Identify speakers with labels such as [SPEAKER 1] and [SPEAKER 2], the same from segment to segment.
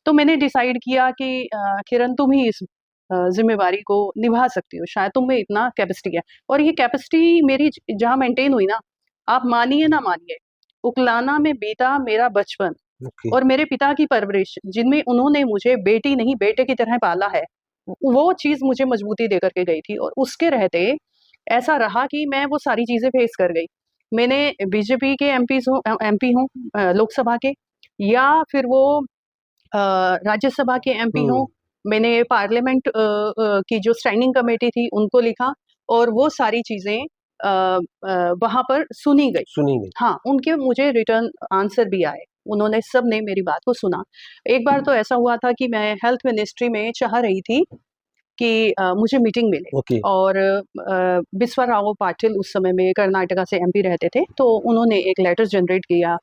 [SPEAKER 1] तो मैंने डिसाइड किया कि किरण तुम ही इस ज़िम्मेवारी को निभा सकती हो, शायद तुम में इतना कैपेसिटी है। और ये कैपेसिटी मेरी जहाँ मेंटेन हुई ना, आप मानिए ना मानिए, उकलाना में बीता मेरा बचपन
[SPEAKER 2] ओके।
[SPEAKER 1] और मेरे पिता की परवरिश, जिनमें उन्होंने मुझे बेटी नहीं बेटे की तरह पाला है, वो चीज़ मुझे मजबूती दे करके गई थी। और उसके रहते ऐसा रहा कि मैं वो सारी चीज़ें फेस कर गई। मैंने बीजेपी के एमपी हूँ, लोकसभा के, या फिर वो राज्यसभा के एमपी हों।
[SPEAKER 2] हम्म।
[SPEAKER 1] मैंने पार्लियामेंट की जो स्टैंडिंग कमेटी थी उनको लिखा, और वो सारी चीज़ें वहाँ पर सुनी गई।
[SPEAKER 2] सुनी नहीं।
[SPEAKER 1] हाँ, उनके मुझे रिटर्न आंसर भी आए। उन्होंने सबने मेरी बात को सुना। एक बार तो ऐसा हुआ था कि मैं हेल्थ मिनिस्ट्री में चाह रही थी कि मुझे मीटिंग मिले,
[SPEAKER 2] ओके।
[SPEAKER 1] और बिस्वा राव पाटिल उस समय में कर्नाटका से एमपी रहते थे, तो उन्होंने एक लेटर जनरेट किया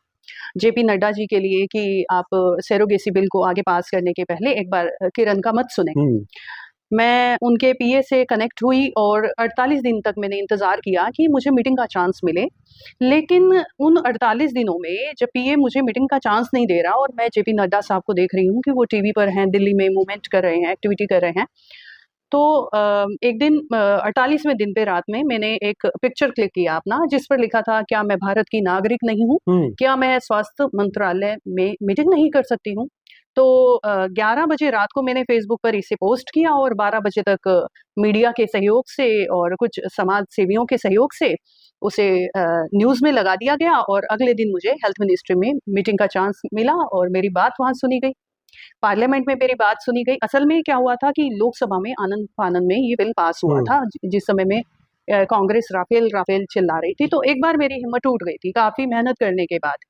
[SPEAKER 1] जेपी नड्डा जी के लिए कि आप सरोगेसी बिल को आगे पास करने के पहले एक बार किरण का मत सुने।
[SPEAKER 2] हम्म।
[SPEAKER 1] मैं उनके पीए से कनेक्ट हुई और 48 दिन तक मैंने इंतज़ार किया कि मुझे मीटिंग का चांस मिले। लेकिन उन 48 दिनों में जब पीए मुझे मीटिंग का चांस नहीं दे रहा, और मैं जेपी नड्डा साहब को देख रही हूँ कि वो टीवी पर हैं, दिल्ली में मूवमेंट कर रहे हैं, एक्टिविटी कर रहे हैं, तो एक दिन 48वें दिन पे रात में मैंने एक पिक्चर क्लिक किया अपना, जिस पर लिखा था, क्या मैं भारत की नागरिक नहीं हूँ? क्या मैं स्वास्थ्य मंत्रालय में मीटिंग नहीं कर सकती हूँ? तो 11 बजे रात को मैंने फेसबुक पर इसे पोस्ट किया, और 12 बजे तक मीडिया के सहयोग से और कुछ समाज सेवियों के सहयोग से उसे न्यूज़ में लगा दिया गया, और अगले दिन मुझे हेल्थ मिनिस्ट्री में मीटिंग का चांस मिला और मेरी बात वहाँ सुनी गई। पार्लियामेंट में मेरी बात सुनी गई। असल में क्या हुआ था कि लोकसभा में आनन-फानन में ये बिल पास हुआ था, जिस समय में कांग्रेस राफेल राफेल चिल्ला रही थी, तो एक बार मेरी हिम्मत टूट गई थी, काफ़ी मेहनत करने के बाद।